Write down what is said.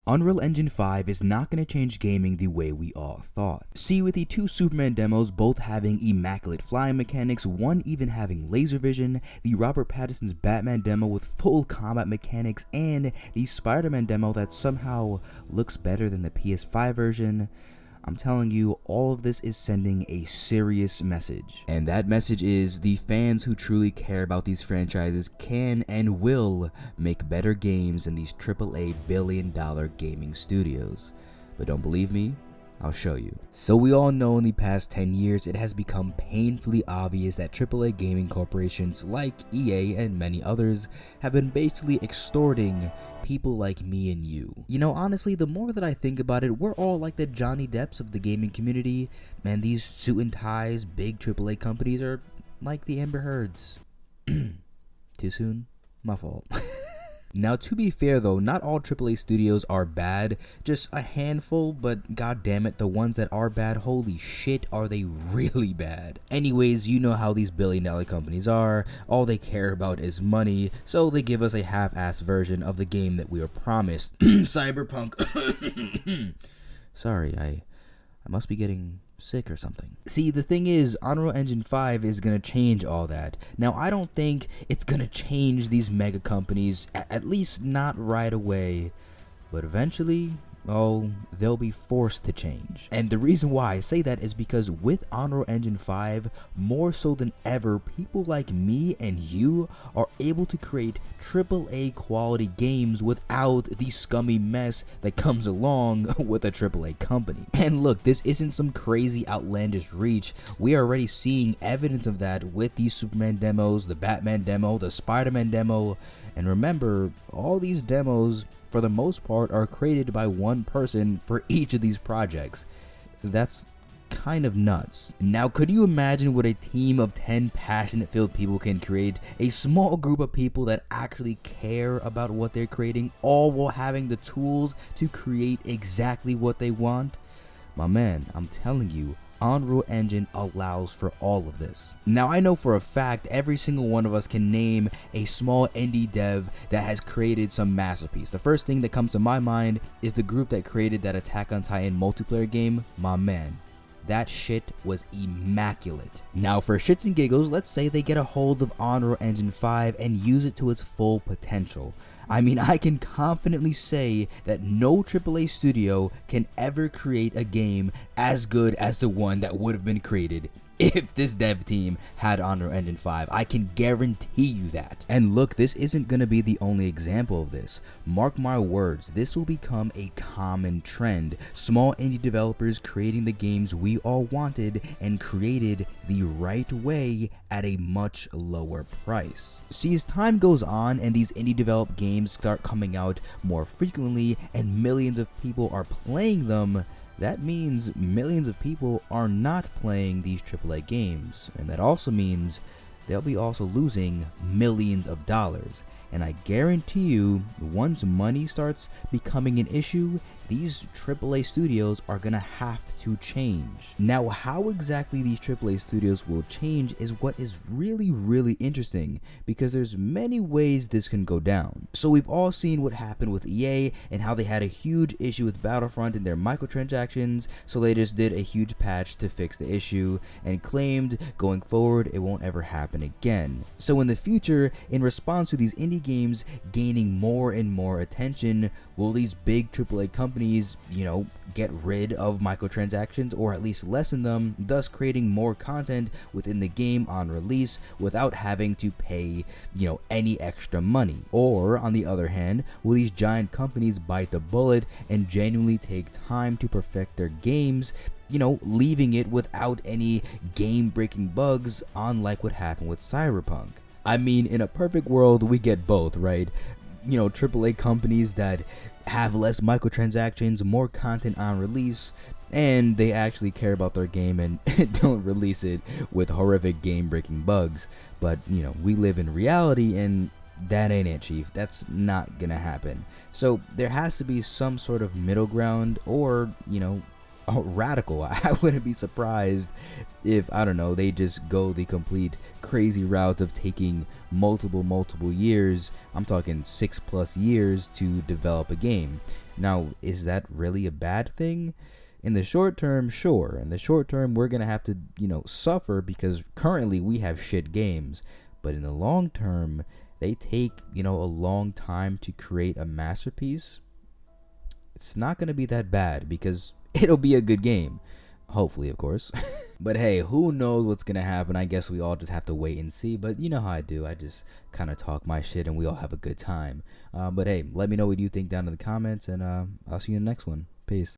Unreal Engine 5 is not going to change gaming the way we all thought. See, with the two Superman demos both having immaculate flying mechanics, one even having laser vision, the Robert Pattinson's Batman demo with full combat mechanics, and the Spider-Man demo that somehow looks better than the PS5 version, I'm telling you, all of this is sending a serious message. And that message is the fans who truly care about these franchises can and will make better games than these AAA billion-dollar gaming studios. But don't believe me? I'll show you. So we all know in the past 10 years, it has become painfully obvious that AAA gaming corporations like EA and many others have been basically extorting people like me and you. You know, honestly, the more that I think about it, we're all like the Johnny Depps of the gaming community. Man, these suit and ties, big AAA companies are like the Amber Heards. Too soon? My fault. Now, to be fair though, not all AAA studios are bad, just a handful, but god damn it, the ones that are bad, holy shit, are they really bad. Anyways, you know how these billion-dollar companies are, all they care about is money, so they give us a half-assed version of the game that we were promised. Cyberpunk. Sorry, I must be getting sick or something. See, the thing is, Unreal Engine 5 is gonna change all that. Now, I don't think it's gonna change these mega companies, at least not right away, but eventually, oh, they'll be forced to change. And the reason why I say that is because with Unreal Engine 5, more so than ever, people like me and you are able to create AAA quality games without the scummy mess that comes along with a AAA company. And look, this isn't some crazy outlandish reach. We are already seeing evidence of that with these Superman demos, the Batman demo, the Spider-Man demo, and remember, all these demos for the most part are created by one person for each of these projects. That's kind of nuts. Now, could you imagine what a team of 10 passionate filled people can create? A small group of people that actually care about what they're creating, all while having the tools to create exactly what they want? My man, I'm telling you, Unreal Engine allows for all of this. Now, I know for a fact every single one of us can name a small indie dev that has created some masterpiece. The first thing that comes to my mind is the group that created that Attack on Titan multiplayer game. My man, that shit was immaculate. Now, for shits and giggles, let's say they get a hold of Unreal Engine 5 and use it to its full potential. I mean, I can confidently say that no AAA studio can ever create a game as good as the one that would have been created if this dev team had Unreal Engine 5. I can guarantee you that. And look, this isn't going to be the only example of this. Mark my words, this will become a common trend. Small indie developers creating the games we all wanted and created the right way at a much lower price. See, as time goes on and these indie developed games start coming out more frequently and millions of people are playing them, that means millions of people are not playing these AAA games, and that also means they'll be also losing millions of dollars. And I guarantee you, once money starts becoming an issue, these AAA studios are gonna have to change. Now, how exactly these AAA studios will change is what is really interesting, because there's many ways this can go down. So we've all seen what happened with EA and how they had a huge issue with Battlefront and their microtransactions, so they just did a huge patch to fix the issue and claimed going forward it won't ever happen again. So in the future, in response to these indie games gaining more and more attention, will these big AAA companies, you know, get rid of microtransactions or at least lessen them, thus creating more content within the game on release without having to pay, you know, any extra money? Or on the other hand, will these giant companies bite the bullet and genuinely take time to perfect their games, you know, leaving it without any game-breaking bugs, unlike what happened with Cyberpunk? I mean, in a perfect world, we get both, right? You know, AAA companies that have less microtransactions, more content on release, and they actually care about their game and don't release it with horrific game-breaking bugs. But, you know, we live in reality, and that ain't it, Chief. That's not gonna happen. So there has to be some sort of middle ground, or, you know, radical. I wouldn't be surprised if, I don't know, they just go the complete crazy route of taking multiple years. I'm talking 6+ years to develop a game. Now, is that really a bad thing? In the short term, sure. In the short term, we're going to have to, suffer because currently we have shit games. But in the long term, they take, a long time to create a masterpiece. It's not going to be that bad because it'll be a good game. Hopefully, of course. But hey, who knows what's going to happen? I guess we all just have to wait and see. But you know how I do. I just kind of talk my shit and we all have a good time. But hey, let me know what you think down in the comments. And I'll see you in the next one. Peace.